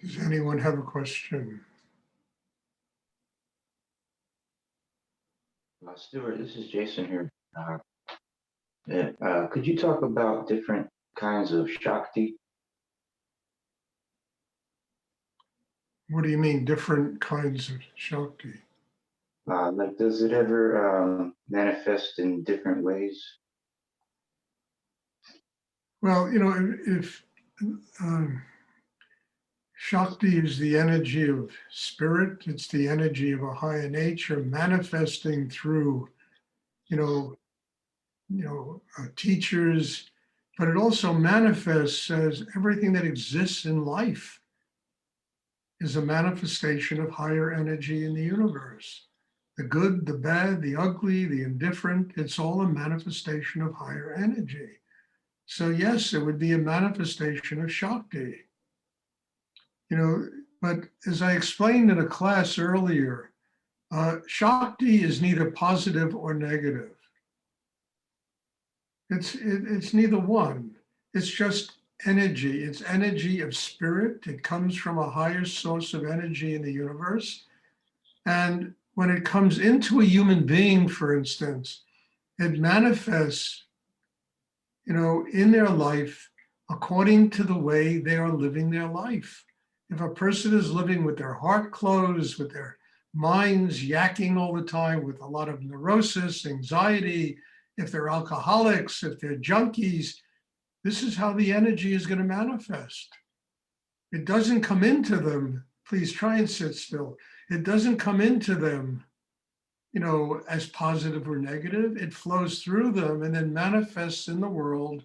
Does anyone have a question? Stuart, this is Jason here. Could you talk about different kinds of Shakti? What do you mean, different kinds of Shakti? Like, does it ever manifest in different ways? Well, if um, Shakti is the energy of spirit, it's the energy of a higher nature manifesting through, you know, teachers, but it also manifests as everything that exists in life is a manifestation of higher energy in the universe. The good, the bad, the ugly, the indifferent, it's all a manifestation of higher energy. So yes, it would be a manifestation of Shakti. But as I explained in a class earlier, Shakti is neither positive or negative. It's neither one. It's just energy. It's energy of spirit. It comes from a higher source of energy in the universe. And when it comes into a human being, for instance, it manifests, in their life according to the way they are living their life. If a person is living with their heart closed, with their minds yakking all the time, with a lot of neurosis, anxiety, if they're alcoholics, if they're junkies, this is how the energy is going to manifest. It doesn't come into them. Please try and sit still. It doesn't come into them, as positive or negative. It flows through them and then manifests in the world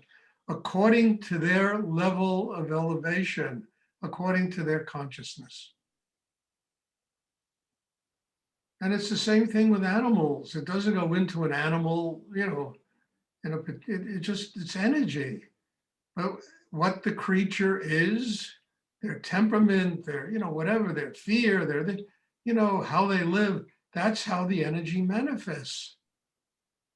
according to their level of elevation, according to their consciousness. And it's the same thing with animals. It doesn't go into an animal, it's energy. But what the creature is, their temperament, their, whatever, their fear, how they live, that's how the energy manifests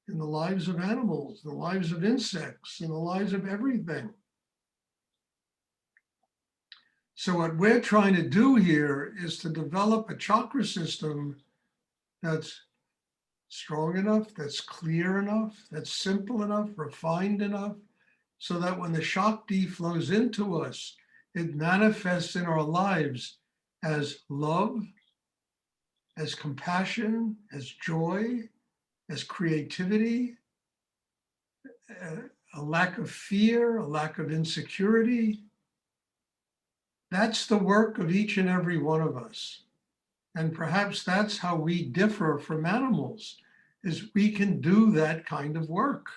in the lives of animals, the lives of insects, in the lives of everything. So what we're trying to do here is to develop a chakra system that's strong enough, that's clear enough, that's simple enough, refined enough, so that when the Shakti flows into us, it manifests in our lives as love, as compassion, as joy, as creativity, a lack of fear, a lack of insecurity. That's the work of each and every one of us. And perhaps that's how we differ from animals, is we can do that kind of work.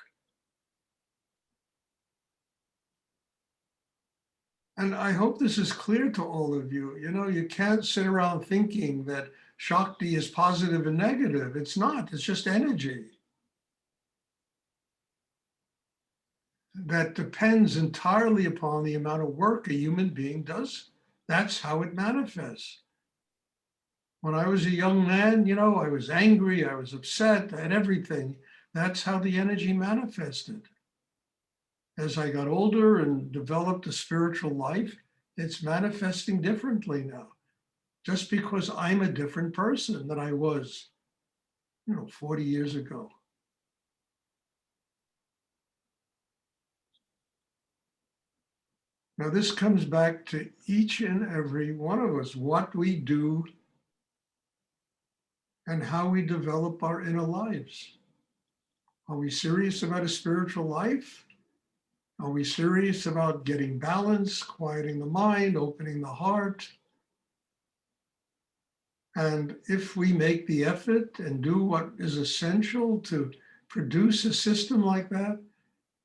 And I hope this is clear to all of you. You can't sit around thinking that Shakti is positive and negative. It's not, it's just energy. That depends entirely upon the amount of work a human being does. That's how it manifests. When I was a young man, I was angry, I was upset, and everything. That's how the energy manifested. As I got older and developed a spiritual life, it's manifesting differently now. Just because I'm a different person than I was, 40 years ago. Now, this comes back to each and every one of us, what we do and how we develop our inner lives. Are we serious about a spiritual life? Are we serious about getting balance, quieting the mind, opening the heart? And if we make the effort and do what is essential to produce a system like that,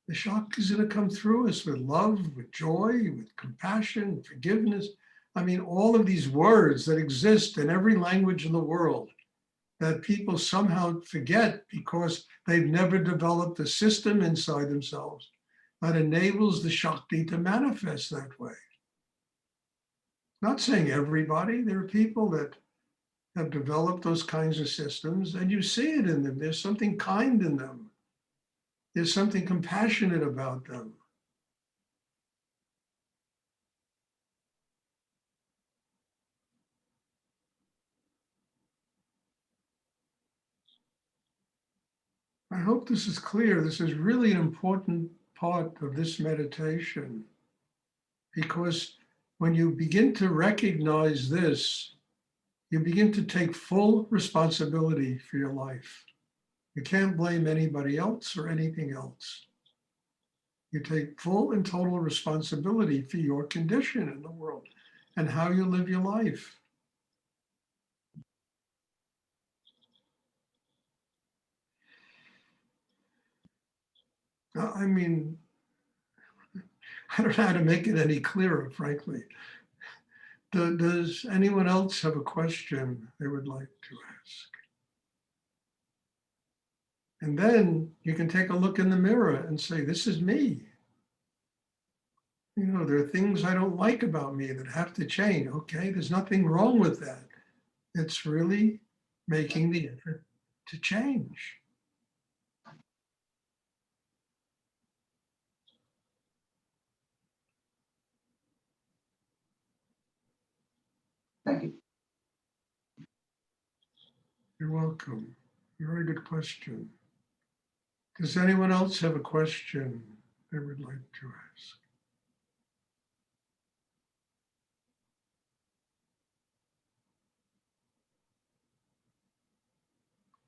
the Shakti is going to come through us with love, with joy, with compassion, forgiveness. I mean, all of these words that exist in every language in the world that people somehow forget because they've never developed a system inside themselves that enables the Shakti to manifest that way. Not saying everybody, there are people that have developed those kinds of systems and you see it in them. There's something kind in them. There's something compassionate about them. I hope this is clear. This is really an important part of this meditation, because when you begin to recognize this, you begin to take full responsibility for your life. You can't blame anybody else or anything else. You take full and total responsibility for your condition in the world and how you live your life. I mean, I don't know how to make it any clearer, frankly. Does anyone else have a question they would like to ask? And then you can take a look in the mirror and say, this is me. You know, there are things I don't like about me that have to change. Okay, there's nothing wrong with that. It's really making the effort to change. Thank you. You're welcome. Very good question. Does anyone else have a question they would like to ask?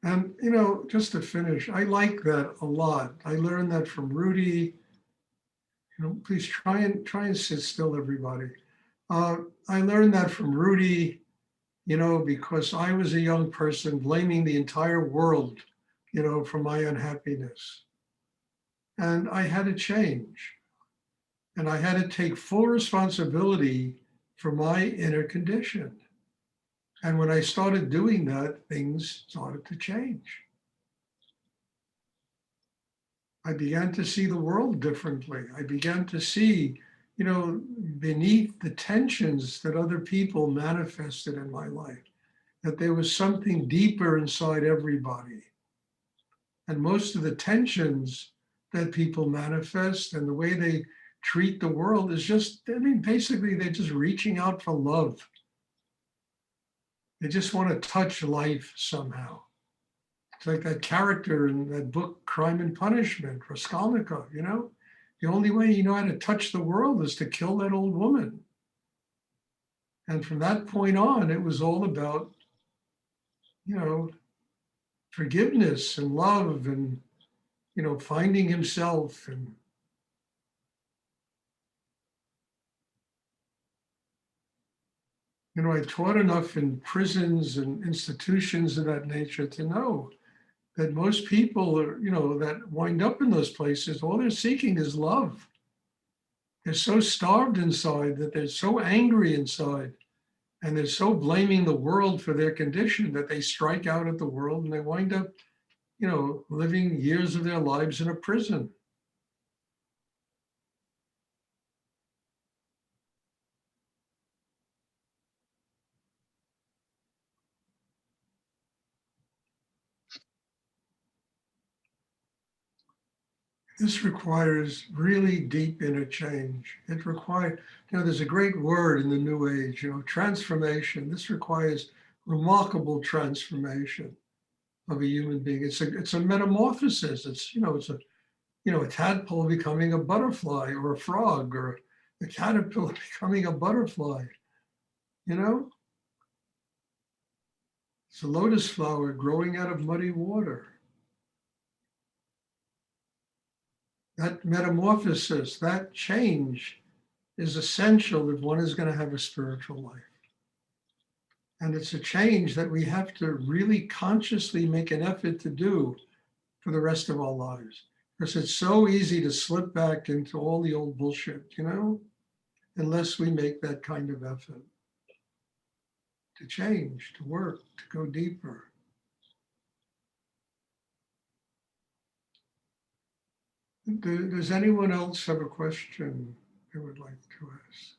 And, you know, just to finish, I like that a lot. I learned that from Rudy. You know, please try and sit still, everybody. I learned that from Rudy, you know, because I was a young person blaming the entire world, you know, for my unhappiness. And I had to change. And I had to take full responsibility for my inner condition. And when I started doing that, things started to change. I began to see the world differently. I began to see, you know, beneath the tensions that other people manifested in my life, that there was something deeper inside everybody. And most of the tensions that people manifest and the way they treat the world is just, I mean, basically, they're just reaching out for love. They just want to touch life somehow. It's like that character in that book, Crime and Punishment, Raskolnikov, you know? The only way you know how to touch the world is to kill that old woman. And from that point on, it was all about, you know, forgiveness and love and, you know, finding himself. And, you know, I taught enough in prisons and institutions of that nature to know that most people are, you know, that wind up in those places, all they're seeking is love. They're so starved inside that they're so angry inside, and they're so blaming the world for their condition that they strike out at the world and they wind up, you know, living years of their lives in a prison. This requires really deep inner change. It requires, you know, there's a great word in the New Age, you know, transformation. This requires remarkable transformation of a human being. It's a metamorphosis. It's, you know, it's a, you know, a tadpole becoming a butterfly, or a frog, or a caterpillar becoming a butterfly, you know? It's a lotus flower growing out of muddy water. That metamorphosis, that change is essential if one is going to have a spiritual life. And it's a change that we have to really consciously make an effort to do for the rest of our lives. Because it's so easy to slip back into all the old bullshit, you know, unless we make that kind of effort to change, to work, to go deeper. Does anyone else have a question they would like to ask?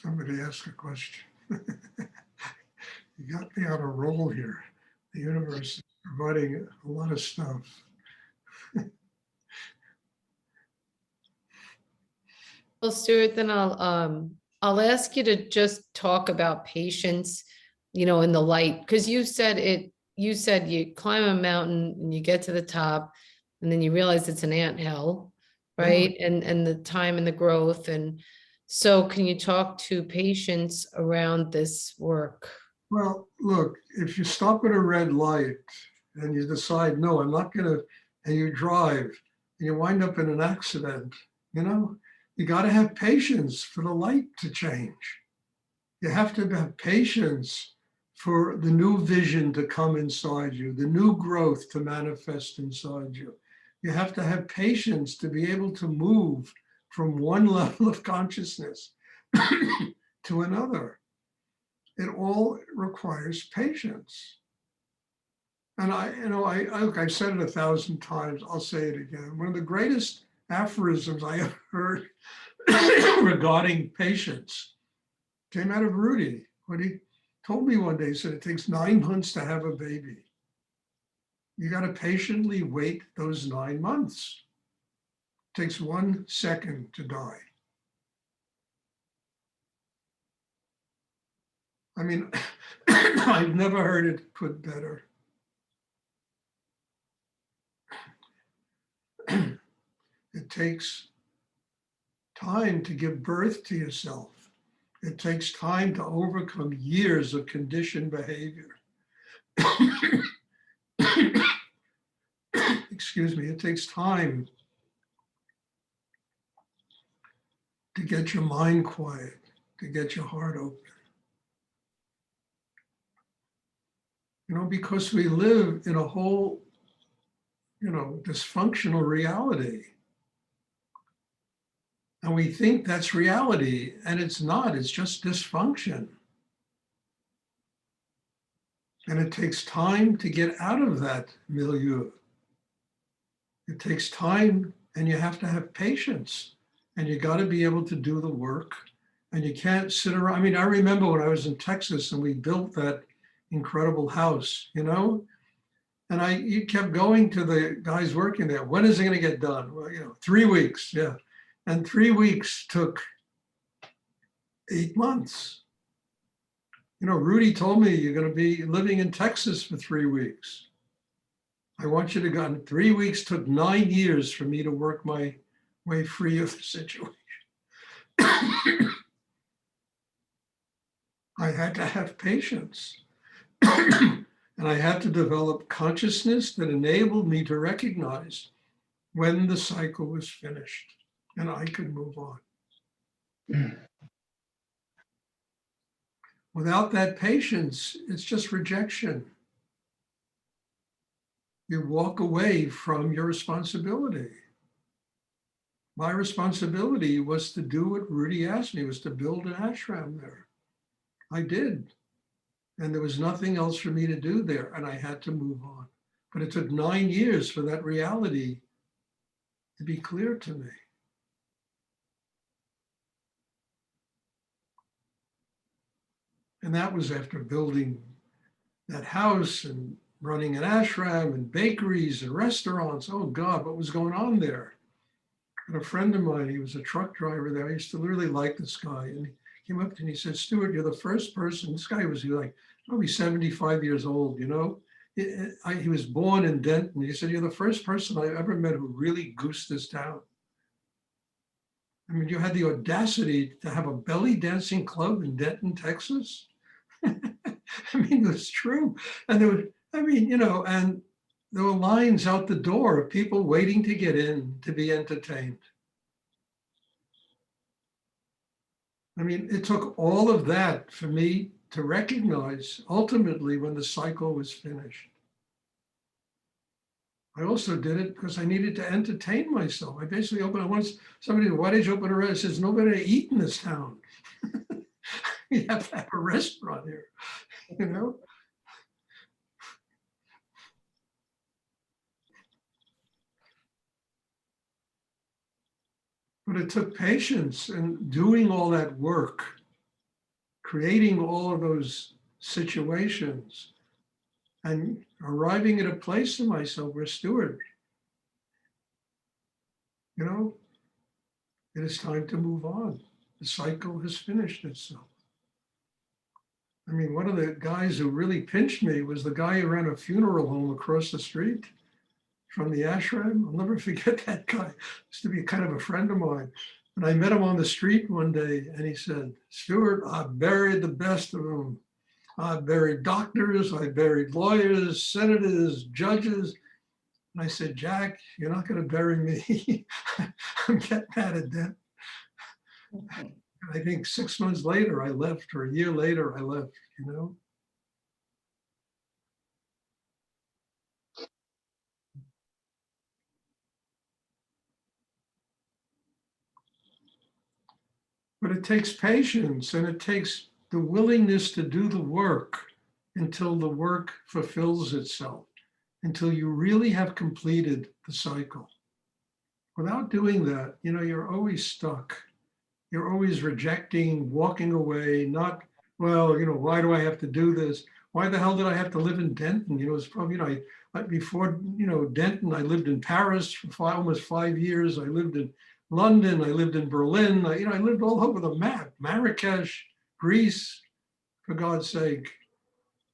Somebody ask a question. You got me on a roll here. The universe is providing a lot of stuff. Well, Stuart, then I'll ask you to just talk about patience, in the light, because you said you climb a mountain and you get to the top and then you realize it's an anthill, Yeah. right? And the time and the growth. And so can you talk to patience around this work? Well, look, if you stop at a red light and you decide, no, I'm not going to, and you drive and you wind up in an accident, you got to have patience for the light to change. You have to have patience for the new vision to come inside you, the new growth to manifest inside you. You have to have patience to be able to move from one level of consciousness to another. It all requires patience. And I've said it 1,000 times, I'll say it again. One of the greatest aphorisms I ever heard regarding patience came out of Rudy. When he told me one day, he said, it takes 9 months to have a baby. You got to patiently wait those 9 months. It takes 1 second to die. I mean, I've never heard it put better. It takes time to give birth to yourself. It takes time to overcome years of conditioned behavior. Excuse me, it takes time to get your mind quiet, to get your heart open. Because we live in a whole, dysfunctional reality. And we think that's reality, and it's not, it's just dysfunction. And it takes time to get out of that milieu. It takes time, and you have to have patience, and you got to be able to do the work, and you can't sit around. I mean, I remember when I was in Texas and we built that incredible house, and you kept going to the guys working there. When is it going to get done? Well, 3 weeks, yeah. And 3 weeks took 8 months. Rudy told me you're going to be living in Texas for 3 weeks. I want you to go. And 3 weeks took 9 years for me to work my way free of the situation. I had to have patience. And I had to develop consciousness that enabled me to recognize when the cycle was finished and I could move on. Without that patience, it's just rejection. You walk away from your responsibility. My responsibility was to do what Rudy asked me, was to build an ashram there. I did. And there was nothing else for me to do there, and I had to move on. But it took 9 years for that reality to be clear to me. And that was after building that house and running an ashram and bakeries and restaurants. Oh God, what was going on there? And a friend of mine, he was a truck driver there. I used to really like this guy. And he came up to me and he said, Stuart, you're the first person. This guy was like probably 75 years old, He was born in Denton. He said, you're the first person I ever met who really goosed this town. I mean, you had the audacity to have a belly dancing club in Denton, Texas. I mean, it was true. And there would, and there were lines out the door of people waiting to get in to be entertained. I mean, it took all of that for me to recognize ultimately when the cycle was finished. I also did it because I needed to entertain myself. I basically wanted somebody to, why did you open a restaurant? I says, nobody to eat in this town. You have to have a restaurant here, But it took patience and doing all that work, creating all of those situations, and arriving at a place in myself where, Stuart, it is time to move on. The cycle has finished itself. I mean, one of the guys who really pinched me was the guy who ran a funeral home across the street from the ashram. I'll never forget that guy. Used to be kind of a friend of mine. And I met him on the street one day and he said, Stuart, I buried the best of them. I buried doctors, I buried lawyers, senators, judges. And I said, Jack, you're not going to bury me. I'm getting out of debt. I think 6 months later I left, or a year later I left, you know. But it takes patience and it takes the willingness to do the work until the work fulfills itself, until you really have completed the cycle. Without doing that, you know, you're always stuck. You're always rejecting, walking away, not, well, you know, why do I have to do this? Why the hell did I have to live in Denton? You know, it's probably, you know, before, you know, Denton, I lived in Paris for almost 5 years. I lived in London, I lived in Berlin. You know, I lived all over the map, Marrakesh, Greece, for God's sake.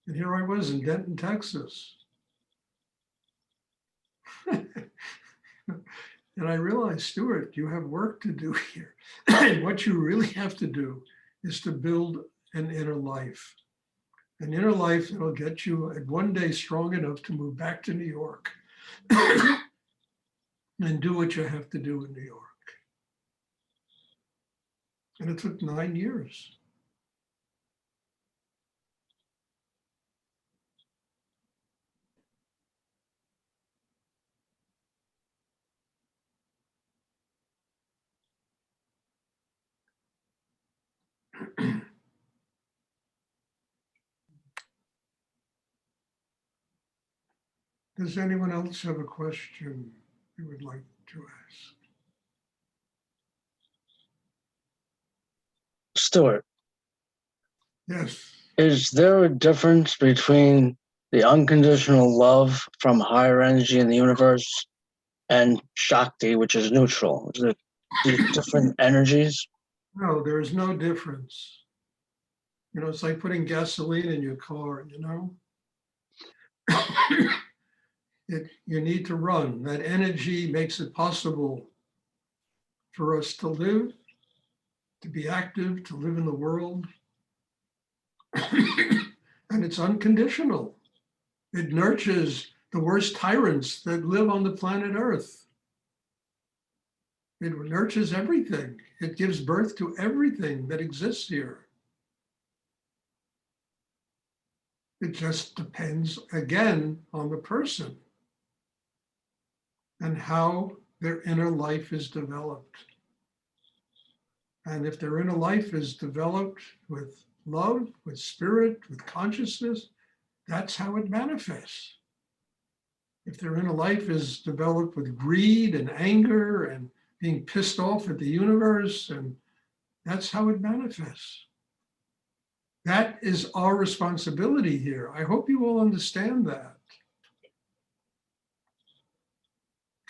And here I was in Denton, Texas. And I realized, Stuart, you have work to do here. And what you really have to do is to build an inner life. An inner life that'll get you one day strong enough to move back to New York and do what you have to do in New York. And it took 9 years. Does anyone else have a question you would like to ask? Stuart, Yes. is there a difference between the unconditional love from higher energy in the universe and Shakti, which is neutral? Is it these different energies? No, there is no difference. You know, it's like putting gasoline in your car, you know? You need to run. That energy makes it possible for us to live, to be active, to live in the world. And it's unconditional. It nurtures the worst tyrants that live on the planet Earth. It nurtures everything. It gives birth to everything that exists here. It just depends, again, on the person and how their inner life is developed. And if their inner life is developed with love, with spirit, with consciousness, that's how it manifests. If their inner life is developed with greed and anger and being pissed off at the universe, and that's how it manifests. That is our responsibility here. I hope you all understand that.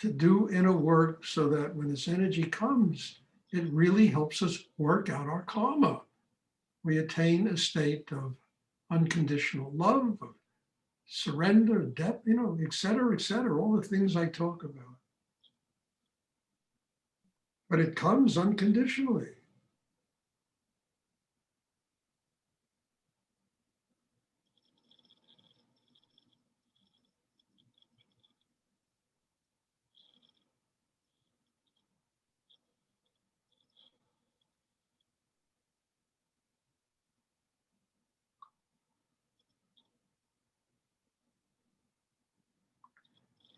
To do inner work so that when this energy comes, it really helps us work out our karma. We attain a state of unconditional love, of surrender, depth, you know, et cetera, all the things I talk about. But it comes unconditionally.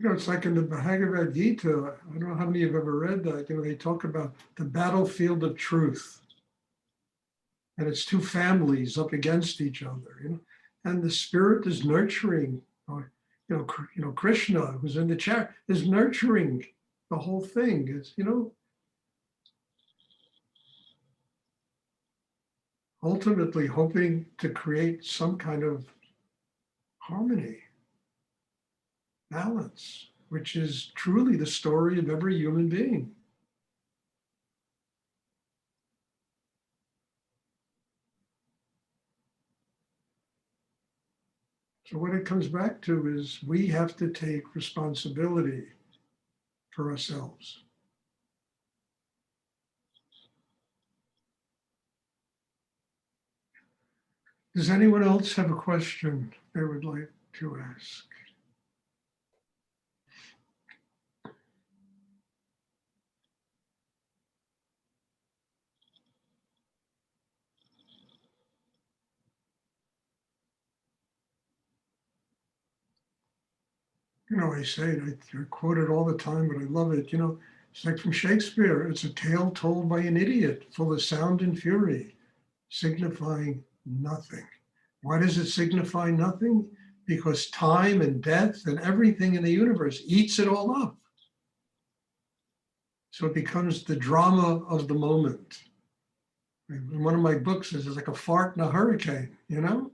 You know, it's like in the Bhagavad Gita, I don't know how many have ever read that, you know, they talk about the battlefield of truth. And it's two families up against each other, you know, and the spirit is nurturing, Krishna, who's in the chat, is nurturing the whole thing. It's, you know, ultimately hoping to create some kind of harmony, balance, which is truly the story of every human being. So what it comes back to is we have to take responsibility for ourselves. Does anyone else have a question they would like to ask? You know, I say it, I quote it all the time, but I love it. You know, it's like from Shakespeare, it's a tale told by an idiot, full of sound and fury, signifying nothing. Why does it signify nothing? Because time and death and everything in the universe eats it all up. So it becomes the drama of the moment. In one of my books, it's like a fart in a hurricane, you know?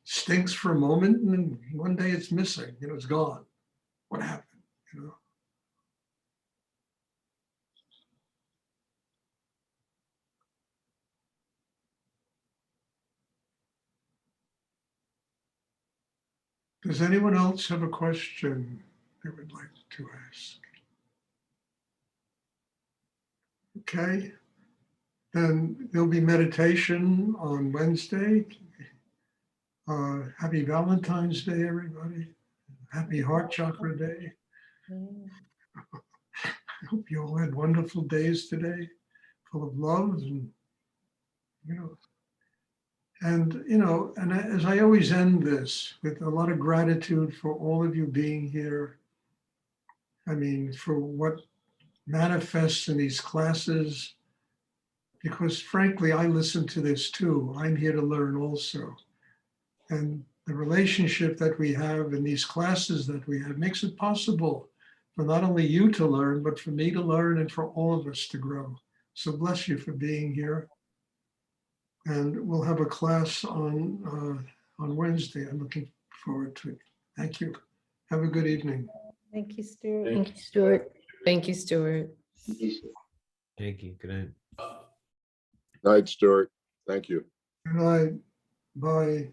Stinks for a moment and then one day it's missing, you know, it's gone. What happened, you know? Does anyone else have a question they would like to ask? Okay, then there'll be meditation on Wednesday. Happy Valentine's Day, everybody. Happy Heart Chakra Day. I hope you all had wonderful days today, full of love and, you know, and as I always end this with a lot of gratitude for all of you being here. I mean, for what manifests in these classes, because frankly, I listen to this too. I'm here to learn also. And the relationship that we have in these classes that we have makes it possible for not only you to learn, but for me to learn and for all of us to grow. So bless you for being here. And we'll have a class on Wednesday. I'm looking forward to it. Thank you. Have a good evening. Thank you, Stuart. Thank you, Stuart. Thank you, Stuart. Thank you. Good night. Night, Stuart. Thank you. Good night. Bye.